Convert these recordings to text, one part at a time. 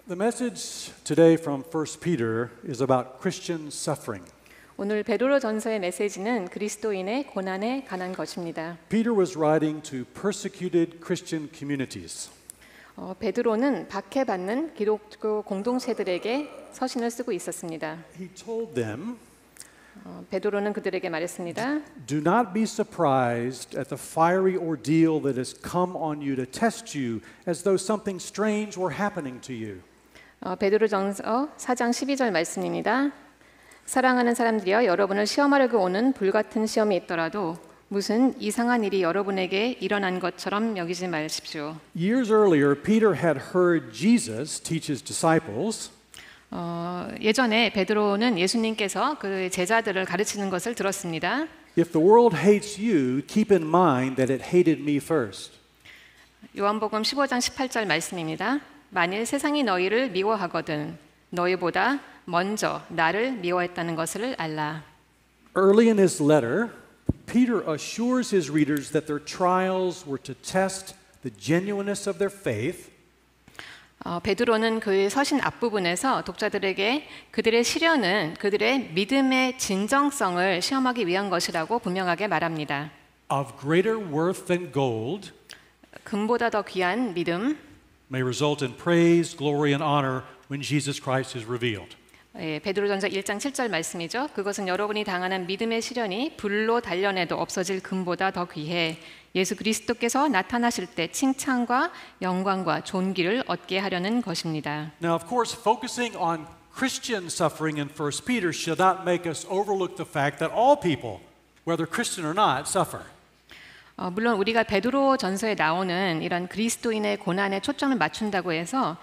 The message today from 1 Peter is about Christian suffering. 오늘 베드로전서의 메시지는 그리스도인의 고난에 관한 것입니다. Peter was writing to persecuted Christian communities. 베드로는 박해받는 기독교 공동체들에게 서신을 쓰고 있었습니다. He told them, 베드로는 그들에게 말했습니다. Do not be surprised at the fiery ordeal that has come on you to test you as though something strange were happening to you. 베드로전서 4장 12절 말씀입니다. 사랑하는 사람들이여 여러분을 시험하려고 오는 불같은 시험이 있더라도 무슨 이상한 일이 여러분에게 일어난 것처럼 여기지 마십시오. Years earlier, Peter had heard Jesus teach his disciples 예전에 베드로는 예수님께서 그 제자들을 가르치는 것을 들었습니다. If the world hates you, keep in mind that it hated me first. 요한복음 15장 18절 말씀입니다. 만일 세상이 너희를 미워하거든 너희보다 먼저 나를 미워했다는 것을 알라. Early in his letter, Peter assures his readers that their trials were to test the genuineness of their faith. 베드로는 그 서신 앞부분에서 독자들에게 그들의 시련은 그들의 믿음의 진정성을 시험하기 위한 것이라고 분명하게 말합니다. Of greater worth than gold, 금보다 더 귀한 믿음, may result in praise, glory, and honor when Jesus Christ is revealed. 베드로전서 1장 7절 말씀이죠. 그것은 여러분이 당하는 믿음의 시련이 불로 단련해도 없어질 금보다 더 귀해 예수 그리스도께서 나타나실 때 칭찬과 영광과 존귀를 얻게 하려는 것입니다. Now, of course, focusing on Christian suffering in 1 Peter should not make us overlook the fact that all people, whether Christian or not, suffer. 물론 우리가 베드로 전서에 나오는 이런 그리스도인의 고난에 초점을 맞춘다고 해서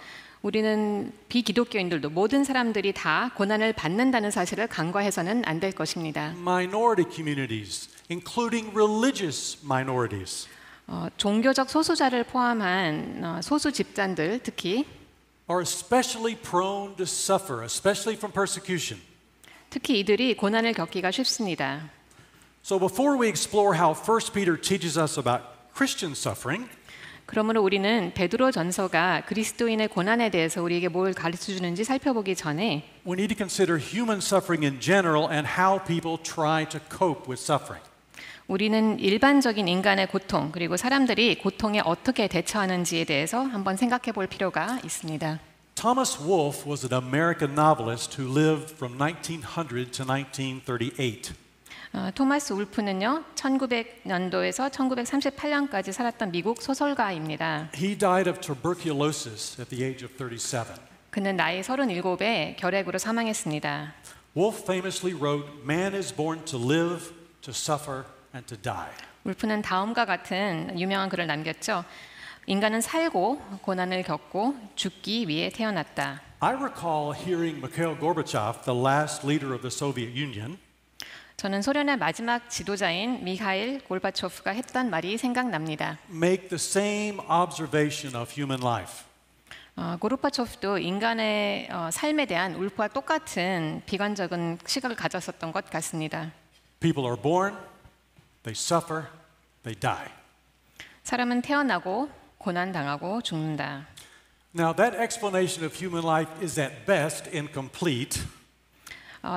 우리는 비기독교인들도 모든 사람들이 다 고난을 받는다는 사실을 간과해서는 안 될 것입니다. Minority communities, including religious minorities, 종교적 소수자를 포함한 소수 집단들 특히 are especially prone to suffer, especially from persecution. 특히 이들이 고난을 겪기가 쉽습니다. So before we explore how 1 Peter teaches us about Christian suffering, 그러므로 우리는 베드로 전서가 그리스도인의 고난에 대해서 우리에게 뭘 가르쳐 주는지 살펴보기 전에 we need to consider human suffering in general and how people try to cope with suffering. 우리는 일반적인 인간의 고통 그리고 사람들이 고통에 어떻게 대처하는지에 대해서 한번 생각해 볼 필요가 있습니다. Thomas Wolfe was an American novelist who lived from 1900 to 1938. 토마스 울프는요 1900년도에서 1938년까지 살았던 미국 소설가입니다. He died of tuberculosis at the age of 37. 그는 나이 37에 결핵으로 사망했습니다. Wolfe famously wrote, "Man is born to live, to suffer, and to die." 울프는 다음과 같은 유명한 글을 남겼죠. 인간은 살고 고난을 겪고 죽기 위해 태어났다. I recall hearing Mikhail Gorbachev, the last leader of the Soviet Union, 저는 소련의 마지막 지도자인 미하일 골바초프가 했던 말이 생각납니다. make the same observation of human life. 고르바초프도 인간의 삶에 대한 울프와 똑같은 비관적인 시각을 가졌었던 것 같습니다. People are born, they suffer, they die. 사람은 태어나고 고난당하고 죽는다. Now that explanation of human life is at best incomplete.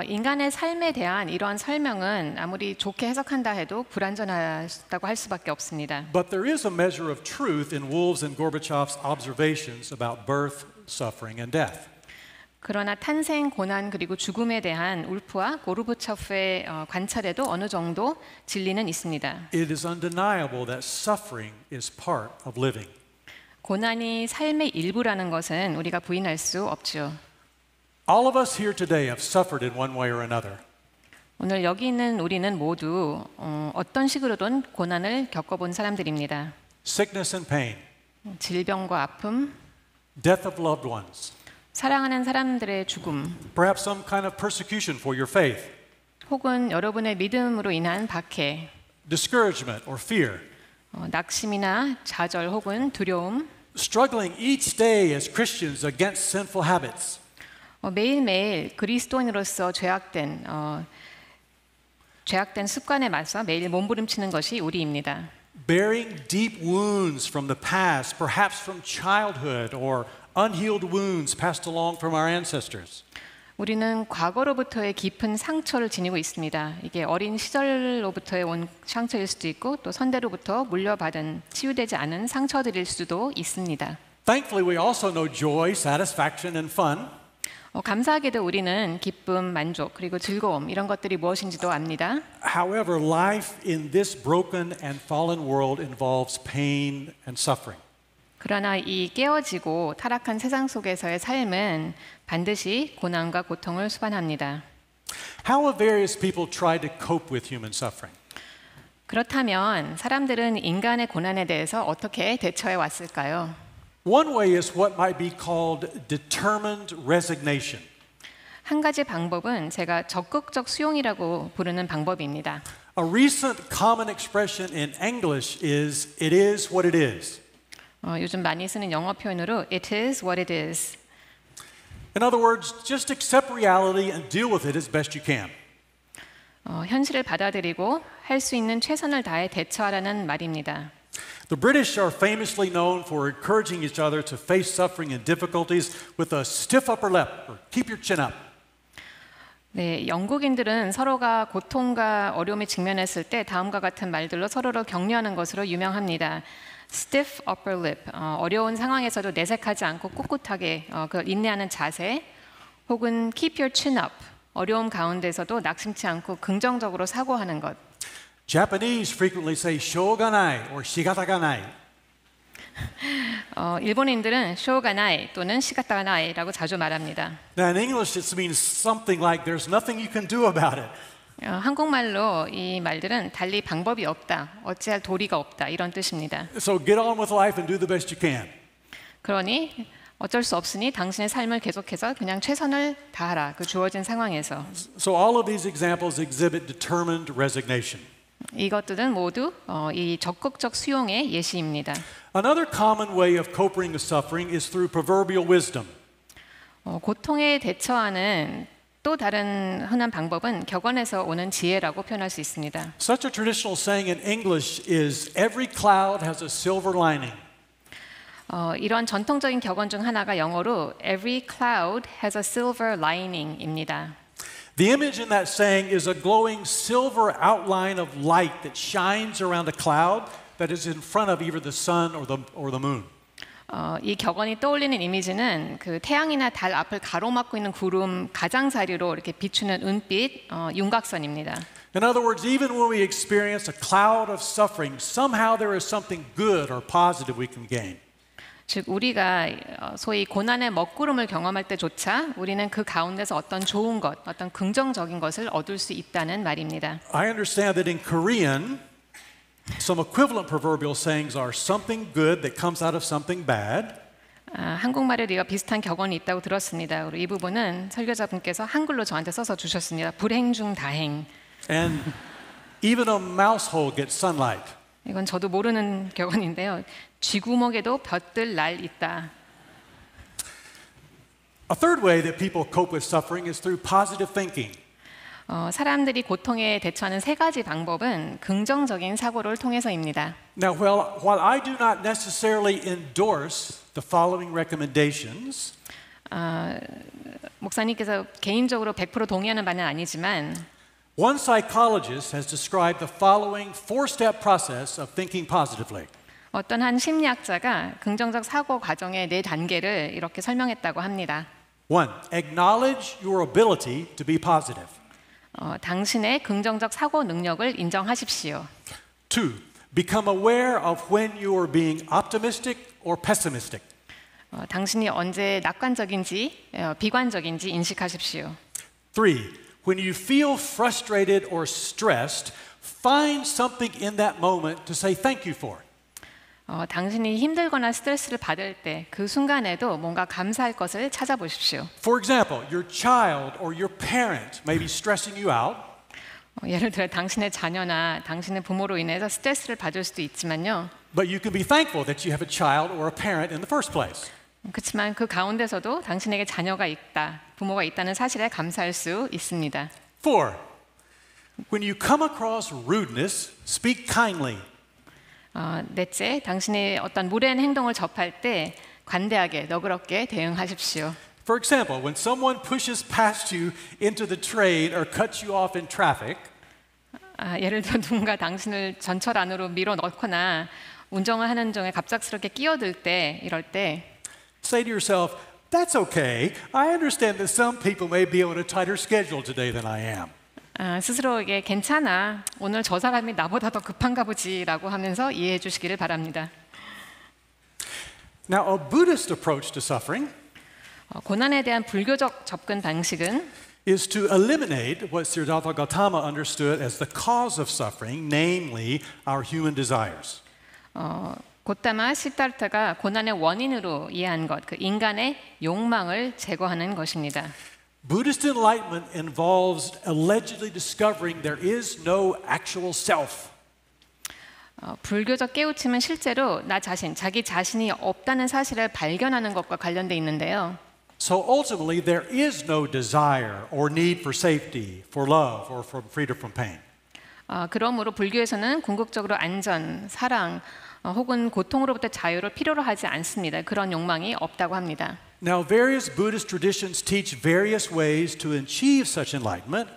인간의 삶에 대한 이러한 설명은 아무리 좋게 해석한다 해도 불완전하다고 할 수밖에 없습니다. But there is a measure of truth in Wolfe's and Gorbachev's observations about birth, suffering, and death. 그러나 탄생, 고난 그리고 죽음에 대한 울프와 고르바초프의 관찰에도 어느 정도 진리는 있습니다. It is undeniable that suffering is part of living. 고난이 삶의 일부라는 것은 우리가 부인할 수 없죠. All of us here today have suffered in one way or another. 오늘 여기 있는 우리는 모두 어떤 식으로든 고난을 겪어본 사람들입니다. Sickness and pain, 질병과 아픔, death of loved ones, 사랑하는 사람들의 죽음, perhaps some kind of persecution for your faith, 혹은 여러분의 믿음으로 인한 박해, discouragement or fear, 낙심이나 좌절 혹은 두려움, struggling each day as Christians against sinful habits. 매일매일 그리스도인으로서 죄악된 습관에 맞서 매일 몸부림치는 것이 우리입니다. Bearing deep wounds from the past, perhaps from childhood or unhealed wounds passed along from our ancestors. 우리는 과거로부터의 깊은 상처를 지니고 있습니다. 이게 어린 시절로부터의 온 상처일 수도 있고 또 선대로부터 물려받은 치유되지 않은 상처들일 수도 있습니다. Thankfully, we also know joy, satisfaction, and fun. 감사하게도 우리는 기쁨, 만족, 그리고 즐거움 이런 것들이 무엇인지도 압니다. However, life in this broken and fallen world involves pain and suffering. 그러나 이 깨어지고 타락한 세상 속에서의 삶은 반드시 고난과 고통을 수반합니다. How have various people tried to cope with human suffering? 그렇다면 사람들은 인간의 고난에 대해서 어떻게 대처해 왔을까요? One way is what might be called determined resignation. 한 가지 방법은 제가 적극적 수용이라고 부르는 방법입니다. A recent common expression in English is "it is what it is." 요즘 많이 쓰는 영어 표현으로 "it is what it is." In other words, just accept reality and deal with it as best you can. 현실을 받아들이고 할 수 있는 최선을 다해 대처하라는 말입니다. The British are famously known for encouraging each other to face suffering and difficulties with a stiff upper lip or keep your chin up. 네, 영국인들은 서로가 고통과 어려움에 직면했을 때 다음과 같은 말들로 서로를 격려하는 것으로 유명합니다. Stiff upper lip, 어려운 상황에서도 내색하지 않고 꿋꿋하게 그걸 인내하는 자세, 혹은 keep your chin up, 어려움 가운데서도 낙심치 않고 긍정적으로 사고하는 것. Japanese frequently say "shoganai" or "shigataganai." 일본인들은 쇼가나이 또는 시가타나이라고 자주 말합니다. Now in English, it means something like "there's nothing you can do about it." 한국말로 이 말들은 달리 방법이 없다, 어찌할 도리가 없다 이런 뜻입니다. So get on with life and do the best you can. 그러니 어쩔 수 없으니 당신의 삶을 계속해서 그냥 최선을 다하라. 그 주어진 상황에서. So all of these examples exhibit determined resignation. 이것들은 모두 이 적극적 수용의 예시입니다. Another common way of coping with suffering is through proverbial wisdom. 고통에 대처하는 또 다른 흔한 방법은 격언에서 오는 지혜라고 표현할 수 있습니다. Such a traditional saying in English is "every cloud has a silver lining." 이런 전통적인 격언 중 하나가 영어로 "Every cloud has a silver lining"입니다. The image in that saying is a glowing silver outline of light that shines around a cloud that is in front of either the sun or the moon. 이 격언이 떠올리는 이미지는 그 태양이나 달 앞을 가로막고 있는 구름 가장자리로 이렇게 비추는 은빛 윤곽선입니다. In other words, even when we experience a cloud of suffering, somehow there is something good or positive we can gain. 즉 우리가 소위 고난의 먹구름을 경험할 때조차 우리는 그 가운데서 어떤 좋은 것, 어떤 긍정적인 것을 얻을 수 있다는 말입니다. I understand that in Korean, some equivalent proverbial sayings are "something good that comes out of something bad." 한국말에 이와 비슷한 격언이 있다고 들었습니다. 그리고 이 부분은 설교자분께서 한글로 저한테 써서 주셨습니다. 불행 중 다행. And even a mouse hole gets sunlight. 이건 저도 모르는 격언인데요. 쥐구멍에도 볕들 날 있다. A third way that people cope with suffering is through positive thinking. 사람들이 고통에 대처하는 세 가지 방법은 긍정적인 사고를 통해서입니다. Now, while I do not necessarily endorse the following recommendations, 목사님께서 개인적으로 100% 동의하는 바는 아니지만 one psychologist has described the following four-step process of thinking positively. 어떤 한 심리학자가 긍정적 사고 과정의 네 단계를 이렇게 설명했다고 합니다. 1. Acknowledge your ability to be positive. 당신의 긍정적 사고 능력을 인정하십시오. 2. Become aware of when you are being optimistic or pessimistic. 당신이 언제 낙관적인지 비관적인지 인식하십시오. 3. When you feel frustrated or stressed, find something in that moment to say thank you for. 당신이 힘들거나 스트레스를 받을 때 그 순간에도 뭔가 감사할 것을 찾아보십시오. For example, your child or your parent may be stressing you out. 예를 들어 당신의 자녀나 당신의 부모로 인해서 스트레스를 받을 수도 있지만요. But you can be thankful that you have a child or a parent in the first place. 그렇지만 그 가운데서도 당신에게 자녀가 있다, 부모가 있다는 사실에 감사할 수 있습니다. 4. When you come across rudeness, speak kindly. 넷째, 당신이 어떤 무례한 행동을 접할 때 관대하게 너그럽게 대응하십시오. For example, when someone pushes past you into the train or cuts you off in traffic, 예를 들어 누군가 당신을 전철 안으로 밀어 넣거나 운전을 하는 중에 갑작스럽게 끼어들 때 이럴 때 say to yourself, that's okay. I understand that some people may be on a tighter schedule today than I am. 스스로에게 괜찮아. 오늘 저 사람이 나보다 더 급한가 보지라고 하면서 이해해 주시기를 바랍니다. Now, a Buddhist approach to suffering 고난에 대한 불교적 접근 방식은 is to eliminate what Siddhartha Gautama understood as the cause of suffering, namely our human desires. 고타마 시타르타가 고난의 원인으로 이해한 것, 그 인간의 욕망을 제거하는 것입니다. Buddhist enlightenment involves allegedly discovering there is no actual self. 불교적 깨우침은 실제로 나 자신, 자기 자신이 없다는 사실을 발견하는 것과 관련돼 있는데요. So ultimately, there is no desire or need for safety, for love, or for freedom from pain. 그러므로 불교에서는 궁극적으로 안전, 사랑 혹은 고통으로부터 자유를 필요로 하지 않습니다. 그런 욕망이 없다고 합니다. Now, various Buddhist traditions teach various ways to achieve such enlightenment.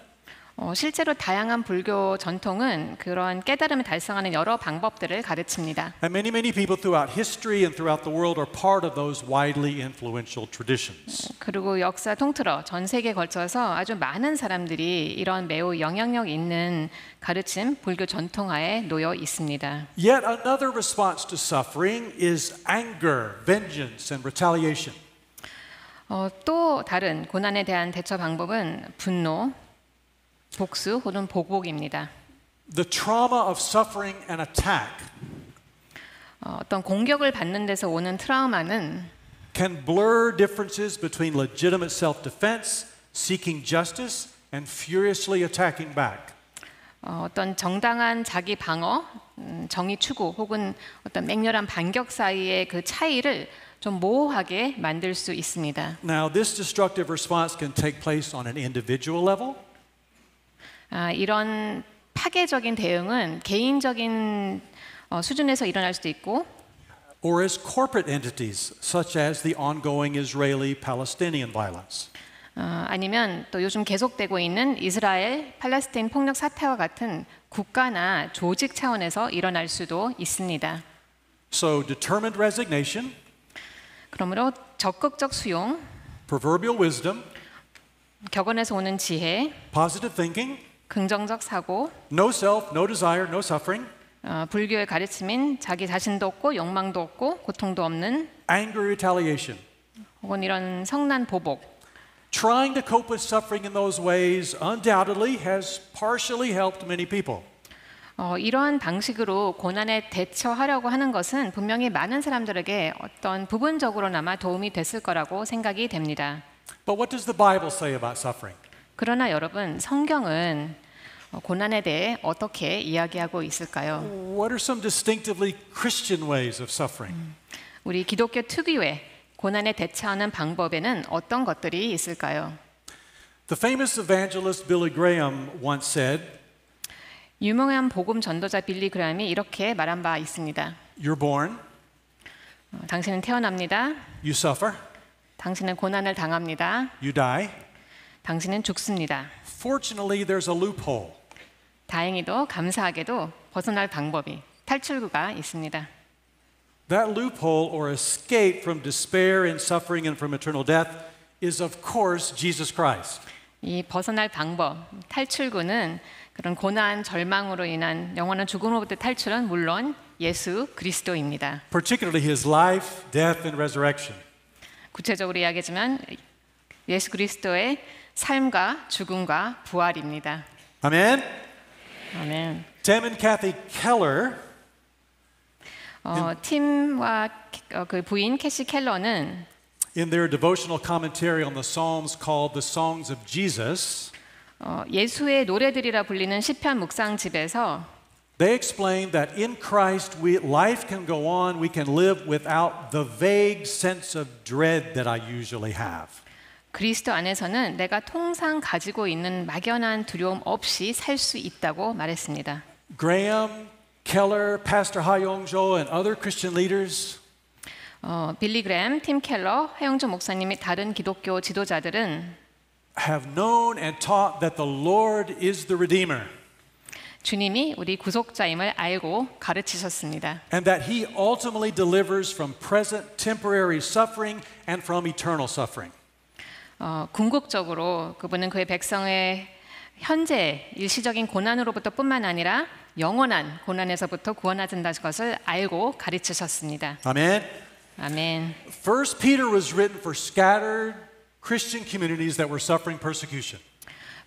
실제로 다양한 불교 전통은 그런 깨달음을 달성하는 여러 방법들을 가르칩니다. And many people throughout history and throughout the world are part of those widely influential traditions. 그리고 역사 통틀어 전 세계에 걸쳐서 아주 많은 사람들이 이런 매우 영향력 있는 가르침, 불교 전통하에 놓여 있습니다. Yet another response to suffering is anger, vengeance, and retaliation. 또 다른 고난에 대한 대처 방법은 분노, 복수 혹은 보복입니다. The trauma of suffering and attack 어떤 공격을 받는 데서 오는 트라우마는 can blur differences between legitimate self-defense, seeking justice, and furiously attacking back. 어떤 정당한 자기 방어, 정의 추구 혹은 어떤 맹렬한 반격 사이의 그 차이를 좀 모호하게 만들 수 있습니다. Now, this destructive response can take place on an individual level. 이런 파괴적인 대응은 개인적인 수준에서 일어날 수도 있고 or as corporate entities, such as the ongoing Israeli-Palestinian violence. 아니면 또 요즘 계속되고 있는 이스라엘 팔레스타인 폭력 사태와 같은 국가나 조직 차원에서 일어날 수도 있습니다. So determined resignation, 그러므로 적극적 수용, proverbial wisdom, 격언에서 오는 지혜, positive thinking, 긍정적 사고, no self, no desire, no suffering, 불교의 가르침인 자기 자신도 없고 욕망도 없고 고통도 없는 anger, retaliation. 혹은 이런 성난 보복. Trying to cope with suffering in those ways undoubtedly has partially helped many people. 이러한 방식으로 고난에 대처하려고 하는 것은 분명히 많은 사람들에게 어떤 부분적으로나마 도움이 됐을 거라고 생각이 됩니다. But what does the Bible say about suffering? 그러나 여러분, 성경은 고난에 대해 어떻게 이야기하고 있을까요? What are some distinctively Christian ways of suffering? 우리 기독교 특유의 고난에 대처하는 방법에는 어떤 것들이 있을까요? The famous evangelist Billy Graham once said, 유명한 복음 전도자 빌리 그레함이 이렇게 말한 바 있습니다. You're born, 당신은 태어납니다. you suffer, 당신은 고난을 당합니다. you die. 당신은 죽습니다. Fortunately, there's a loophole. 다행히도 감사하게도 벗어날 방법이 탈출구가 있습니다. That loophole or escape from despair and suffering and from eternal death is of course Jesus Christ. 이 벗어날 방법, 탈출구는 그런 고난, 절망으로 인한 영원한 죽음으로부터 탈출은 물론 예수 그리스도입니다. Particularly his life, death and resurrection. 구체적으로 이야기하지만 예수 그리스도의 삶과 죽음과 부활입니다. Amen. 아멘. Tim and Kathy Keller 팀과 그 부인 캐시 켈러는 in their devotional commentary on the Psalms called The Songs of Jesus, 예수의 노래들이라 불리는 시편 묵상집에서 they explain that in Christ life can go on, we can live without the vague sense of dread that I usually have. 그리스도 안에서는 내가 통상 가지고 있는 막연한 두려움 없이 살 수 있다고 말했습니다. Graham, Keller, Pastor Ha Yong-jo and other Christian leaders 빌리 그램, 팀 켈러, 하영주 목사님 및 다른 기독교 지도자들은 have known and taught that the Lord is the Redeemer 주님이 우리 구속자임을 알고 가르치셨습니다. and that He ultimately delivers from present temporary suffering and from eternal suffering. 궁극적으로 그분은 그의 백성의 현재 일시적인 고난으로부터 뿐만 아니라 영원한 고난에서부터 구원하신다는 것을 알고 가르치셨습니다. Amen. 아멘. First Peter was written for scattered Christian communities that were suffering persecution.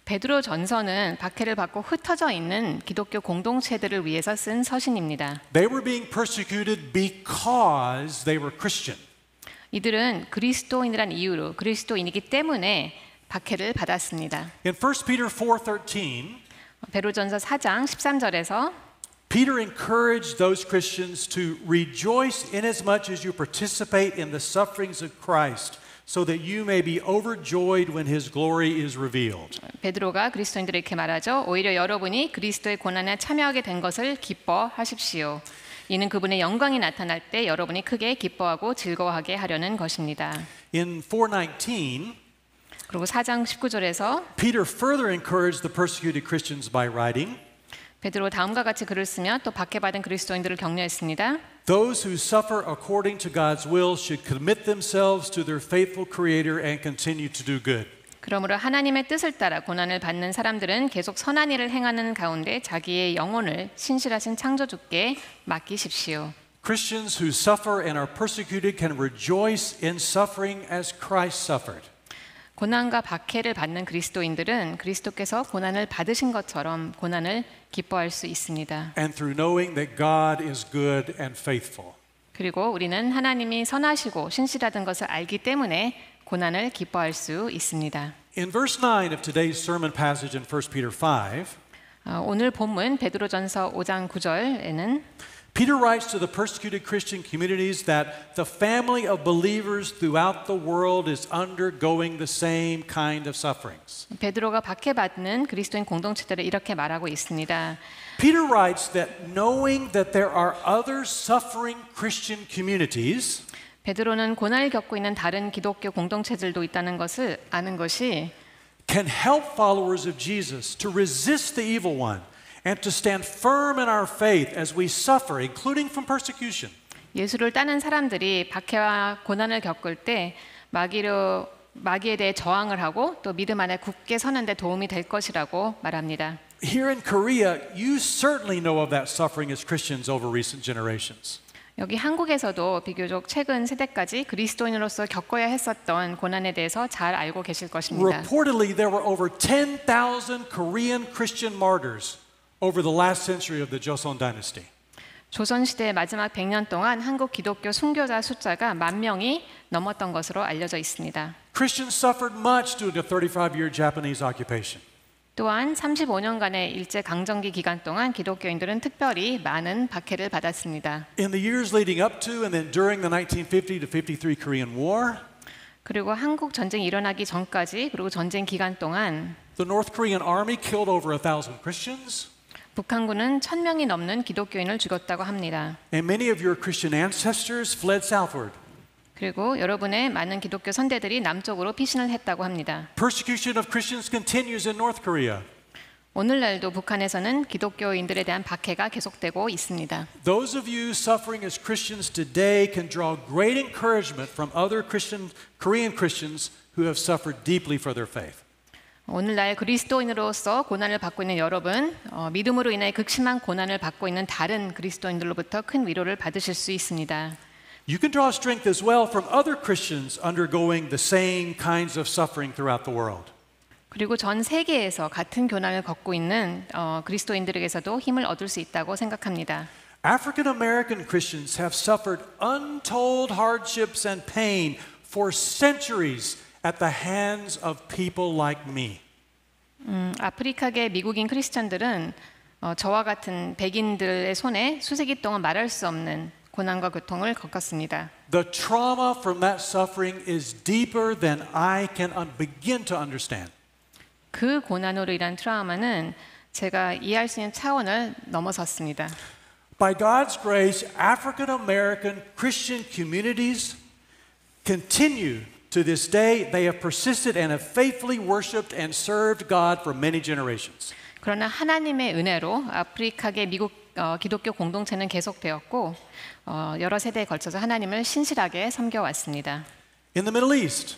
베드로 전서는 박해를 받고 흩어져 있는 기독교 공동체들을 위해서 쓴 서신입니다. They were being persecuted because they were Christian. 이들은 그리스도인이란 이유로 그리스도인이기 때문에 박해를 받았습니다. In 1 Peter 4:13, 베드로전서 4장 13절에서 Peter encouraged those Christians to rejoice inasmuch as you participate in the sufferings of Christ, so that you may be overjoyed when His glory is revealed. 베드로가 그리스도인들에게 이렇게 말하죠. 오히려 여러분이 그리스도의 고난에 참여하게 된 것을 기뻐하십시오. 이는 그분의 영광이 나타날 때 여러분이 크게 기뻐하고 즐거워하게 하려는 것입니다. In 4:19, 그리고 4장 19절에서 Peter further encouraged the persecuted Christians by writing, 베드로 다음과 같이 글을 쓰며 또 박해받은 그리스도인들을 격려했습니다. Those who suffer according to God's will should commit themselves to their faithful Creator and continue to do good. 그러므로 하나님의 뜻을 따라 고난을 받는 사람들은 계속 선한 일을 행하는 가운데 자기의 영혼을 신실하신 창조주께 맡기십시오. Christians who suffer and are persecuted can rejoice in suffering as Christ suffered. 고난과 박해를 받는 그리스도인들은 그리스도께서 고난을 받으신 것처럼 고난을 기뻐할 수 있습니다. And through knowing that God is good and faithful. 그리고 우리는 하나님이 선하시고 신실하던 것을 알기 때문에 고난을 기뻐할 수 있습니다. In verse 9 of today's sermon passage in 1 Peter 5, 오늘 본문 베드로전서 5장 9절에는 Peter writes to the persecuted Christian communities that the family of believers throughout the world is undergoing the same kind of sufferings. 베드로가 박해받는 그리스도인 공동체들을 이렇게 말하고 있습니다. Peter writes that knowing that there are other suffering Christian communities 베드로는 고난을 겪고 있는 다른 기독교 공동체들도 있다는 것을 아는 것이 can help followers of Jesus to resist the evil one and to stand firm in our faith as we suffer, including from persecution. 예수를 따는 사람들이 박해와 고난을 겪을 때 마귀에 대해 저항을 하고 또 믿음 안에 굳게 서는 데 도움이 될 것이라고 말합니다. Here in Korea, you certainly know of that suffering as Christians over recent generations. 여기 한국에서도 비교적 최근 세대까지 그리스도인으로서 겪어야 했었던 고난에 대해서 잘 알고 계실 것입니다. Reportedly, there were over 10,000 Korean Christian martyrs over the last century of the Joseon dynasty. 조선 시대의 마지막 100년 동안 한국 기독교 순교자 숫자가 10,000명이 넘었던 것으로 알려져 있습니다. Christians suffered much during the 35-year Japanese occupation. 또한 35년간의 일제 강점기 기간 동안 기독교인들은 특별히 많은 박해를 받았습니다. In the years leading up to and then during the 1950 to 53 Korean War, 그리고 한국 전쟁이 일어나기 전까지 그리고 전쟁 기간 동안 the North Korean army killed over 1,000 Christians. 북한군은 1,000명이 넘는 기독교인을 죽였다고 합니다. And many of your Christian ancestors fled southward. 그리고 여러분의 많은 기독교 선대들이 남쪽으로 피신을 했다고 합니다. Persecution of Christians continues in North Korea. 오늘날도 북한에서는 기독교인들에 대한 박해가 계속되고 있습니다. Those of you suffering as Christians today can draw great encouragement from other Korean Christians who have suffered deeply for their faith. 오늘날 그리스도인으로서 고난을 받고 있는 여러분, 믿음으로 인해 극심한 고난을 받고 있는 다른 그리스도인들로부터 큰 위로를 받으실 수 있습니다. You can draw strength as well from other Christians undergoing the same kinds of suffering throughout the world. 그리고 전 세계에서 같은 고난을 겪고 있는 그리스도인들에게서도 힘을 얻을 수 있다고 생각합니다. African American Christians have suffered untold hardships and pain for centuries at the hands of people like me. 아프리카계 미국인 크리스천들은 저와 같은 백인들의 손에 수세기 동안 말할 수 없는 고난과 고통을 겪었습니다. The trauma from that suffering is deeper than I can begin to understand. 그 고난으로 인한 트라우마는 제가 이해할 수 있는 차원을 넘어섰습니다. By God's grace, African American Christian communities continue to this day. They have persisted and have faithfully worshiped and served God for many generations. 그러나 하나님의 은혜로 아프리카계 미국 기독교 공동체는 계속되었고 여러 세대에 걸쳐서 하나님을 신실하게 섬겨왔습니다. In the Middle East,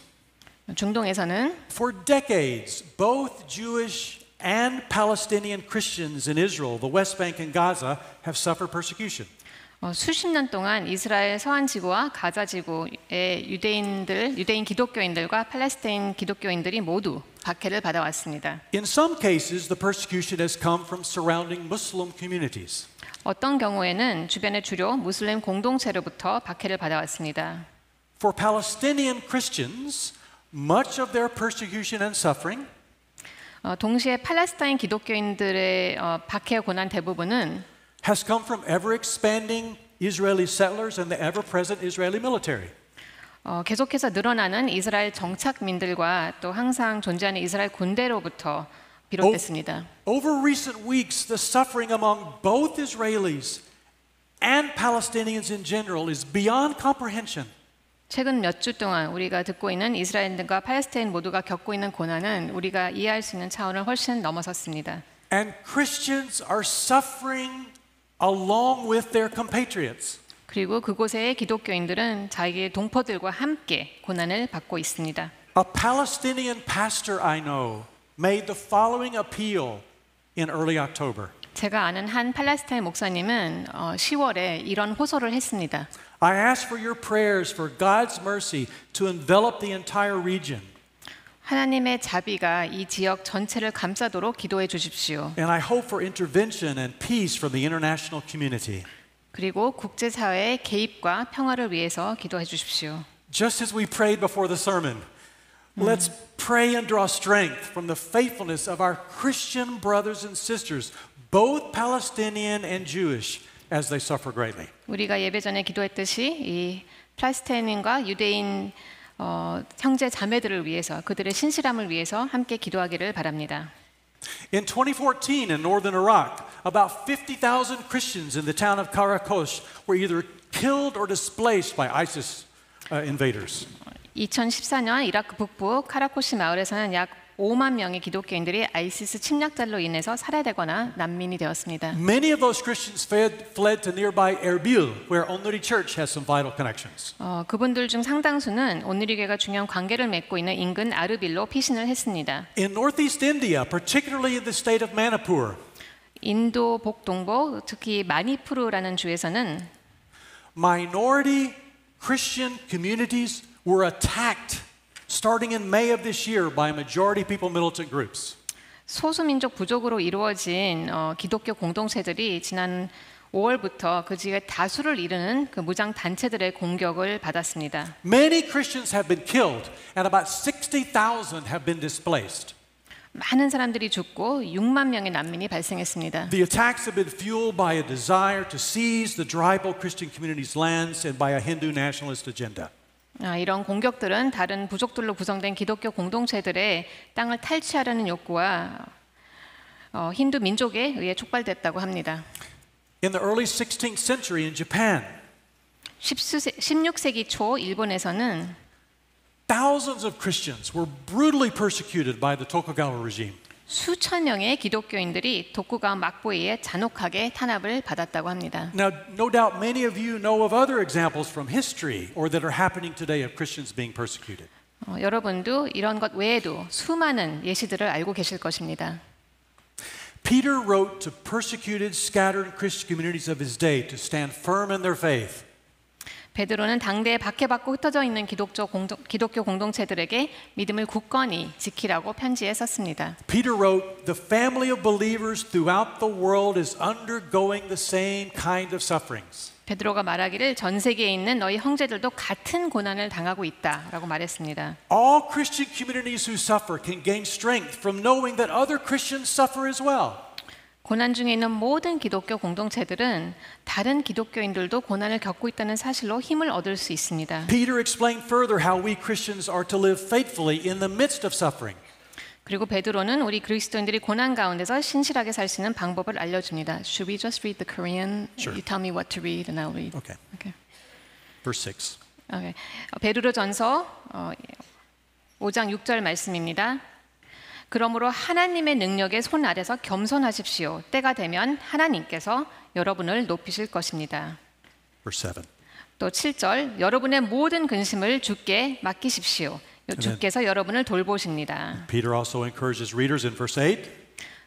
중동에서는 for decades, both Jewish and Palestinian Christians in Israel, the West Bank and Gaza, have suffered persecution. 수십 년 동안 이스라엘 서안 지구와 가자 지구의 유대인 기독교인들과 팔레스타인 기독교인들이 모두 박해를 받아왔습니다. In some cases, the persecution has come from surrounding Muslim communities. 어떤 경우에는 주변의 주로 무슬림 공동체로부터 박해를 받아왔습니다. For Palestinian Christians, much of their persecution and suffering 동시에 팔레스타인 기독교인들의 박해 고난 대부분은 has come from ever-expanding Israeli settlers and the ever-present Israeli military. 계속해서 늘어나는 이스라엘 정착민들과 또 항상 존재하는 이스라엘 군대로부터 비롯됐습니다. Over recent weeks, the suffering among both Israelis and Palestinians in general is beyond comprehension. 최근 몇 주 동안 우리가 듣고 있는 이스라엘과 팔레스타인 모두가 겪고 있는 고난은 우리가 이해할 수 있는 차원을 훨씬 넘어섰습니다. And Christians are suffering along with their compatriots. 그리고 그곳의 기독교인들은 자기의 동포들과 함께 고난을 받고 있습니다. A Palestinian pastor I know made the following appeal in early October. 제가 아는 한 팔레스타인 목사님은 10월에 이런 호소를 했습니다. I ask for your prayers for God's mercy to envelop the entire region. 하나님의 자비가 이 지역 전체를 감싸도록 기도해 주십시오. And I hope for intervention and peace from the international community. 그리고 국제사회의 개입과 평화를 위해서 기도해 주십시오. Just as we prayed before the sermon, let's pray and draw strength from the faithfulness of our Christian brothers and sisters, both Palestinian and Jewish, as they suffer greatly. 우리가 예배 전에 기도했듯이 이 팔레스타인과 유대인 형제 자매들을 위해서 그들의 신실함을 위해서 함께 기도하기를 바랍니다. In 2014 in northern Iraq, about 50,000 Christians in the town of Karakosh were either killed or displaced by ISIS invaders. 2014년 이라크 북부 카라코시 마을에서는 약 5만 명의 기독교인들이 아이시스 침략자로 인해서 살해되거나 난민이 되었습니다. Many of those Christians fled to nearby Erbil, where Onuri Church has some vital connections. 그분들 중 상당수는 온누리교회가 중요한 관계를 맺고 있는 인근 아르빌로 피신을 했습니다. In northeast India, particularly in the state of Manipur, 인도 북동부, 특히 마니푸르라는 주에서는 minority Christian communities were attacked starting in May of this year by majority people militant groups. 소수민족 부족으로 이루어진 기독교 공동체들이 지난 5월부터 그 지역의 다수를 이루는 그 무장 단체들의 공격을 받았습니다. Many Christians have been killed and about 60,000 have been displaced. 많은 사람들이 죽고 6만 명의 난민이 발생했습니다. The attacks have been fueled by a desire to seize the tribal Christian communities' lands and by a Hindu nationalist agenda. 이런 공격들은 다른 부족들로 구성된 기독교 공동체들의 땅을 탈취하려는 욕구와 힌두 민족에 의해 촉발됐다고 합니다. In the early 16th century in Japan, 16세기 초 일본에서는 thousands of Christians were brutally persecuted by the Tokugawa regime. 수천 명의 기독교인들이 도쿠가와 막부에 잔혹하게 탄압을 받았다고 합니다. Now, no doubt many of you know of other examples from history or that are happening today of Christians being persecuted. 여러분도 이런 것 외에도 수많은 예시들을 알고 계실 것입니다. Peter wrote to persecuted, scattered Christian communities of his day to stand firm in their faith. 베드로는 당대에 박해받고 흩어져 있는 기독교 공동체들에게 믿음을 굳건히 지키라고 편지에 썼습니다. Peter wrote, "The family of believers throughout the world is undergoing the same kind of sufferings." 베드로가 말하기를 전 세계에 있는 너희 형제들도 같은 고난을 당하고 있다라고 말했습니다. All Christian communities who suffer can gain strength from knowing that other Christians suffer as well. 고난 중에 있는 모든 기독교 공동체들은 다른 기독교인들도 고난을 겪고 있다는 사실로 힘을 얻을 수 있습니다. Peter explained further how we Christians are to live faithfully in the midst of suffering. 그리고 베드로는 우리 그리스도인들이 고난 가운데서 신실하게 살 수 있는 방법을 알려줍니다. Should we just read the Korean? Sure. You tell me what to read and I'll read. Okay. Okay. Verse 6. Okay. 베드로전서 5장 6절 말씀입니다. 그러므로 하나님의 능력의 손 아래서 겸손하십시오. 때가 되면 하나님께서 여러분을 높이실 것입니다. Verse 7. 또 7절 여러분의 모든 근심을 주께 맡기십시오. 주께서 여러분을 돌보십니다. Peter also encourages readers in verse 8.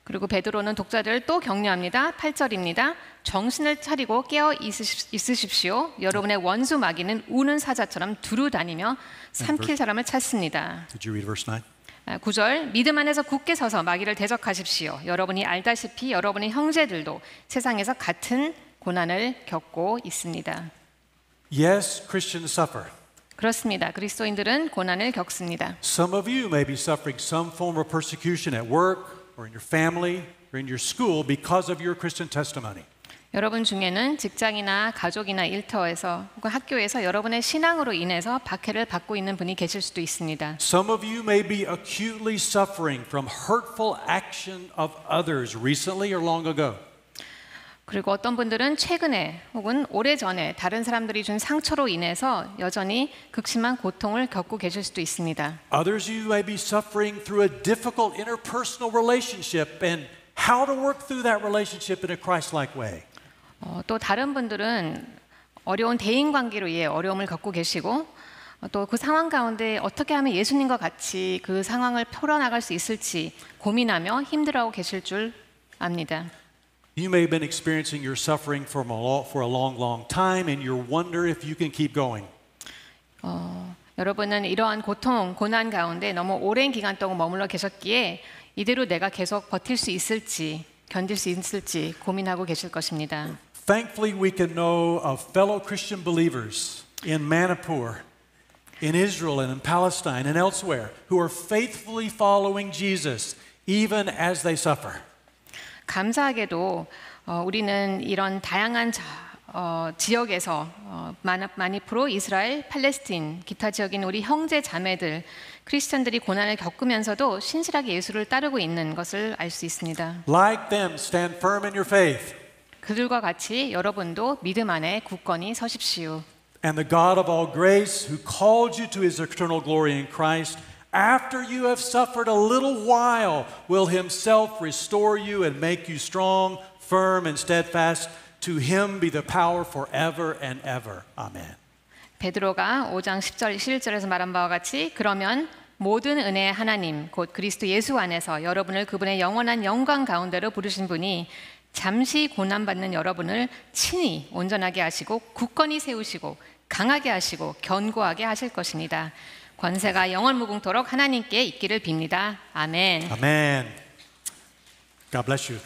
그리고 베드로는 독자들을 또 격려합니다. 8절입니다. 정신을 차리고 깨어 있으십시오. 여러분의 원수 마귀는 우는 사자처럼 두루 다니며 삼킬 사람을 찾습니다. Did you read verse 9? 9절 믿음 안에서 굳게 서서 마귀를 대적하십시오. 여러분이 알다시피 여러분의 형제들도 세상에서 같은 고난을 겪고 있습니다. Yes, Christians suffer. 그렇습니다. 그리스도인들은 고난을 겪습니다. Some of you may be suffering some form of persecution at work or in your family or in your school because of your Christian testimony. 여러분 중에는 직장이나 가족이나 일터에서 혹은 학교에서 여러분의 신앙으로 인해서 박해를 받고 있는 분이 계실 수도 있습니다. Some of you may be acutely suffering from hurtful action of others recently or long ago. 그리고 어떤 분들은 최근에 혹은 오래전에 다른 사람들이 준 상처로 인해서 여전히 극심한 고통을 겪고 계실 수도 있습니다. Others you may be suffering through a difficult interpersonal relationship and how to work through that relationship in a Christ-like way. 또 다른 분들은 어려운 대인 관계로 인해 어려움을 겪고 계시고 또 그 상황 가운데 어떻게 하면 예수님과 같이 그 상황을 풀어나갈 수 있을지 고민하며 힘들어하고 계실 줄 압니다. You may have been experiencing your suffering for a long time and you wonder if you can keep going. 여러분은 이러한 고통, 고난 가운데 너무 오랜 기간 동안 머물러 계셨기에 이대로 내가 계속 버틸 수 있을지, 견딜 수 있을지 고민하고 계실 것입니다. Thankfully, we can know of fellow Christian believers in Manipur, in Israel and in Palestine and elsewhere who are faithfully following Jesus even as they suffer. 감사하게도 우리는 이런 다양한 지역에서 마니프로, 이스라엘, 팔레스틴, 기타 지역인 우리 형제 자매들, 크리스천들이 고난을 겪으면서도 신실하게 예수를 따르고 있는 것을 알 수 있습니다. Like them, stand firm in your faith. 그들과 같이 여러분도 믿음 안에 굳건히 서십시오. And the God of all grace, who called you to his eternal glory in Christ, after you have suffered a little while, will himself restore you and make you strong, firm, and steadfast. To him be the power forever and ever. Amen. 베드로가 5장 10절 11절에서 말한 바와 같이 그러면 모든 은혜의 하나님 곧 그리스도 예수 안에서 여러분을 그분의 영원한 영광 가운데로 부르신 분이 잠시 고난받는 여러분을 친히 온전하게 하시고 굳건히 세우시고 강하게 하시고 견고하게 하실 것입니다. 권세가 영원 무궁토록 하나님께 있기를 빕니다. 아멘. Amen. God bless you.